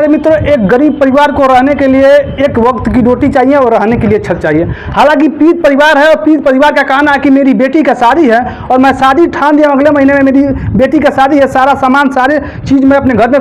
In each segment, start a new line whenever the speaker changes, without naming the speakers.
अरे मित्रों, एक गरीब परिवार को रहने के लिए एक वक्त की रोटी चाहिए और रहने के लिए छत चाहिए। हालांकि पीड़ित परिवार है और पीड़ित परिवार का कहना है कि मेरी बेटी का शादी है और मैं शादी ठान दिया, अगले महीने में मेरी बेटी का शादी है, सारा सामान सारे चीज़ मैं अपने घर में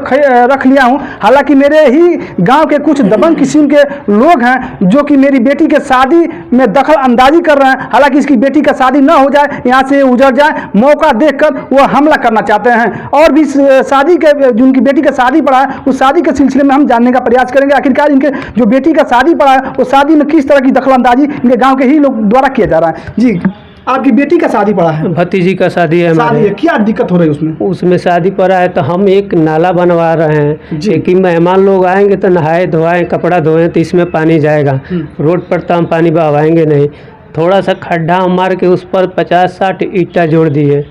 रख लिया हूँ। हालांकि मेरे ही गाँव के कुछ दबंग किस्म के लोग हैं जो कि मेरी बेटी के शादी में दखल अंदाजी कर रहे हैं। हालांकि इसकी बेटी का शादी न हो जाए, यहाँ से उजड़ जाए, मौका देखकर वो हमला करना चाहते हैं। और भी शादी के जिनकी बेटी का शादी पड़ा है उस शादी के सिलसिले में हम जानने का प्रयास करेंगे आखिरकार इनके जो बेटी का शादी पड़ा है वो शादी में किस तरह की दखलंदाजी इनके गांव के ही लोग द्वारा किया जा रहा है। जी, आपकी बेटी का शादी पड़ा है?
भतीजी का शादी है।
शादी है, क्या दिक्कत हो रही है
उसमें शादी पड़ा है तो हम एक नाला बनवा रहे हैं कि मेहमान लोग आएंगे तो नहाए धोआए कपड़ा धोएं तो इसमें पानी जाएगा। रोड पर तो हम पानी बहाएंगे नहीं, थोड़ा सा खड्डा हम मार के उस पर 50-60 ईंटा जोड़ दिए।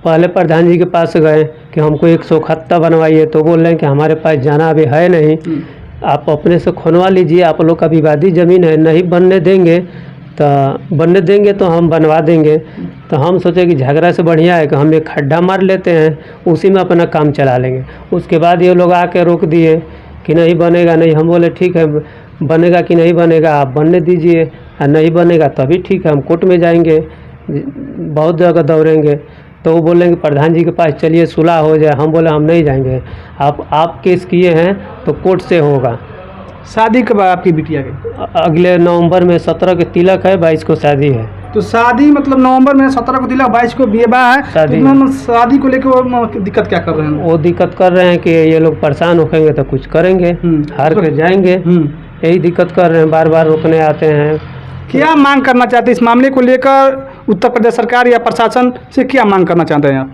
पहले प्रधान जी के पास गए कि हमको एक सोखत्ता बनवाइए, तो बोल रहे हैं कि हमारे पास जाना अभी है नहीं, आप अपने से खुनवा लीजिए, आप लोग का विवादी ज़मीन है, नहीं बनने देंगे तो हम बनवा देंगे। तो हम सोचे कि झगड़ा से बढ़िया है कि हम एक खड्डा मार लेते हैं, उसी में अपना काम चला लेंगे। उसके बाद ये लोग आके रोक दिए कि नहीं बनेगा नहीं। हम बोले ठीक है, बनेगा कि नहीं बनेगा आप बनने दीजिए, और नहीं बनेगा तभी ठीक है, हम कोर्ट में जाएंगे, बहुत जगह दौड़ेंगे। तो वो बोलेंगे प्रधान जी के पास चलिए सुलह हो जाए। हम बोले हम नहीं जाएंगे, आप केस किए हैं तो कोर्ट से होगा।
शादी कब है आपकी बिटिया की?
अगले नवंबर में 17 के तिलक है, 22 को शादी है।
तो शादी मतलब नवंबर में 17 को तिलक, 22 को विवाह है। शादी को लेकर वो दिक्कत क्या कर रहे हैं?
वो दिक्कत कर रहे हैं कि ये लोग परेशान होंगे तो कुछ करेंगे, हार के जाएंगे, यही दिक्कत कर रहे हैं, बार बार रोकने आते हैं।
क्या मांग करना चाहते हैं इस मामले को लेकर? उत्तर प्रदेश सरकार या प्रशासन से क्या मांग करना चाहते हैं आप?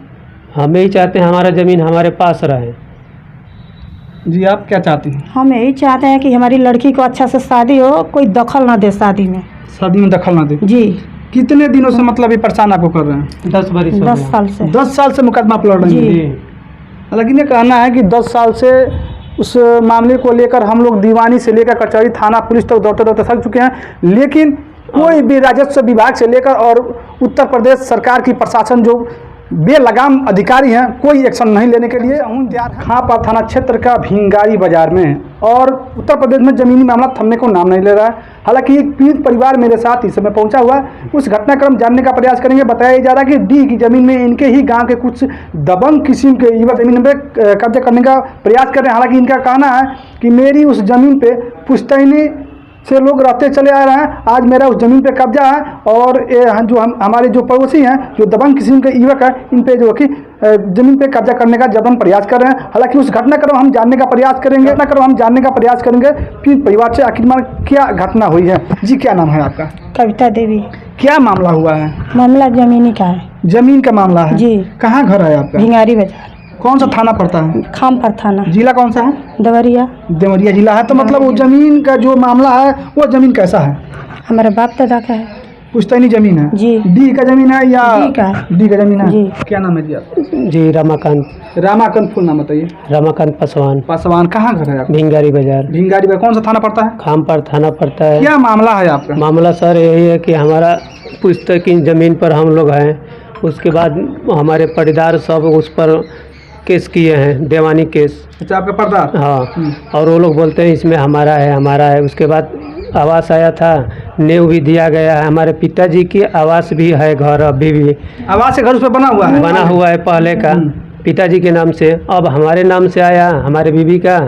हम यही चाहते हैं हमारा ज़मीन हमारे पास रहे।
जी, आप क्या चाहती हैं?
हम यही चाहते हैं कि हमारी लड़की को अच्छा से शादी हो, कोई दखल ना दे शादी में।
शादी में दखल ना दे?
जी।
कितने दिनों से मतलब ये परेशान आपको कर रहे हैं?
10 साल से।
10 साल से मुकदमा आप लड़ रहे हैं? लेकिन ये कहना है कि 10 साल से उस मामले को लेकर हम लोग दीवानी से लेकर कचहरी थाना पुलिस तक दौड़ते दौड़ते थक चुके हैं, लेकिन कोई भी राजस्व विभाग से लेकर और उत्तर प्रदेश सरकार की प्रशासन जो बेलगाम अधिकारी हैं कोई एक्शन नहीं लेने के लिए। खांपा थाना क्षेत्र का भिंगारी बाजार में और उत्तर प्रदेश में जमीनी मामला थमने को नाम नहीं ले रहा है। हालांकि एक पीड़ित परिवार मेरे साथ इस समय पहुंचा हुआ है, उस घटनाक्रम जानने का प्रयास करेंगे। बताया जा रहा है कि डी की जमीन में इनके ही गांव के कुछ दबंग किस्म के युवक जमीन पर कब्जा करने का प्रयास कर रहे हैं। हालांकि इनका कहना है कि मेरी उस जमीन पे पुश्तैनी से लोग रहते चले आ रहे हैं, आज मेरा उस ज़मीन पे कब्जा है और जो हमारे जो पड़ोसी हैं जो दबंग किस्म के युवक हैं इन पे जो कि ज़मीन पे कब्जा करने का जबरन प्रयास कर रहे हैं। हालांकि उस घटनाक्रम हम जानने का प्रयास करेंगे फिर परिवार से आखिरकार क्या घटना हुई है। जी, क्या नाम है आपका?
कविता देवी।
क्या मामला हुआ है?
मामला जमीनी का है।
जमीन का मामला है? जी। कहाँ घर है आपका?
भिंगारी बाजार।
कौन सा थाना पड़ता है?
खामपर थाना।
जिला कौन सा है?
देवरिया
जिला है। तो मतलब वो जमीन का जो मामला है वो जमीन कैसा है?
हमारे बाप दादा का है।
पुश्तैनी जमीन है? जी। डी का जमीन है या? डी का जमीन है। जी। क्या नाम है जी आपका?
जी, रमाकांत। फुल नाम बताइए। रमाकांत
पासवान। कहाँ घर है आपका?
भिंगारी बाजार।
कौन सा थाना पड़ता है?
खामपर थाना पड़ता है।
क्या मामला है आपका?
मामला सर यही है कि हमारा पुश्तैनी ज़मीन पर हम लोग हैं, उसके बाद हमारे पटीदार सब उस पर केस किए हैं, देवानी केस।
अच्छा, आपका पर्दार?
हाँ। और वो लोग बोलते हैं इसमें हमारा है। उसके बाद आवास आया था, नींव भी दिया गया है, हमारे पिताजी की आवास भी है, घर अभी भी
आवास से घर उस पर बना हुआ है
पहले का पिताजी के नाम से। अब हमारे नाम से आया, हमारे बीवी का,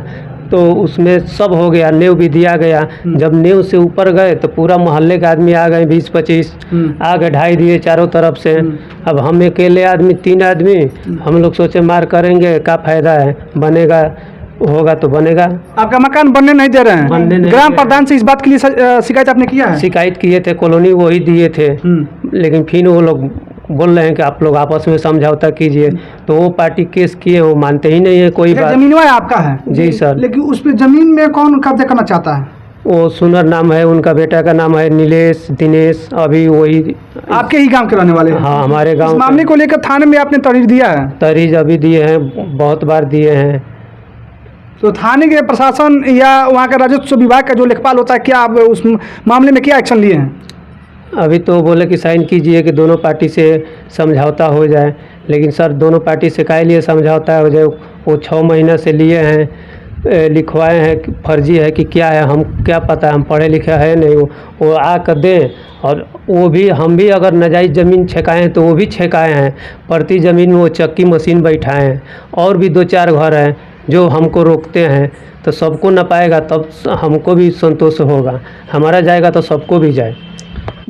तो उसमें सब हो गया, नींव भी दिया गया। जब नींव से ऊपर गए तो पूरा मोहल्ले के आदमी आ गए, 20-25 आ गए, ढाई दिए चारों तरफ से। अब हम अकेले आदमी, 3 आदमी, हम लोग सोचे मार करेंगे, क्या फायदा है, बनेगा होगा तो बनेगा।
आपका मकान बनने नहीं दे रहे हैं? ग्राम प्रधान से इस बात के लिए शिकायत आपने किया है?
शिकायत किए थे, कॉलोनी वही दिए थे, लेकिन फिर वो लोग बोल रहे हैं कि आप लोग आपस में समझौता कीजिए। तो वो पार्टी केस किए, वो मानते ही नहीं है कोई बात।
जमीन आपका है?
जी सर।
लेकिन उस पर जमीन में कौन कब्जा करना चाहता है?
वो सुनर नाम है, उनका बेटा का नाम है नीलेश दिनेश। अभी वही
आपके ही गांव के रहने वाले हैं?
हाँ, हमारे गांव।
मामले को लेकर थाने में आपने तहरीर दिया है?
तहरीर अभी दिए हैं, बहुत बार दिए हैं।
तो थाने के प्रशासन या वहाँ का राजस्व विभाग का जो लेखपाल होता है, क्या आप उस मामले में क्या एक्शन लिए हैं?
अभी तो बोले कि साइन कीजिए कि दोनों पार्टी से समझौता हो जाए, लेकिन सर दोनों पार्टी से काहे लिए समझौता हो जाए? वो 6 महीना से लिए हैं, लिखवाए हैं कि फर्जी है कि क्या है, हम क्या पता, हम पढ़े लिखे है नहीं। वो आकर दें, और वो भी हम भी अगर नाजायज़ ज़मीन छेकाए हैं तो वो भी छेकाए हैं, प्रति ज़मीन में वो चक्की मशीन बैठाए हैं। और भी 2-4 घर हैं जो हमको रोकते हैं, तो सबको न पाएगा तब हमको भी संतोष होगा, हमारा जाएगा तो सबको भी जाए।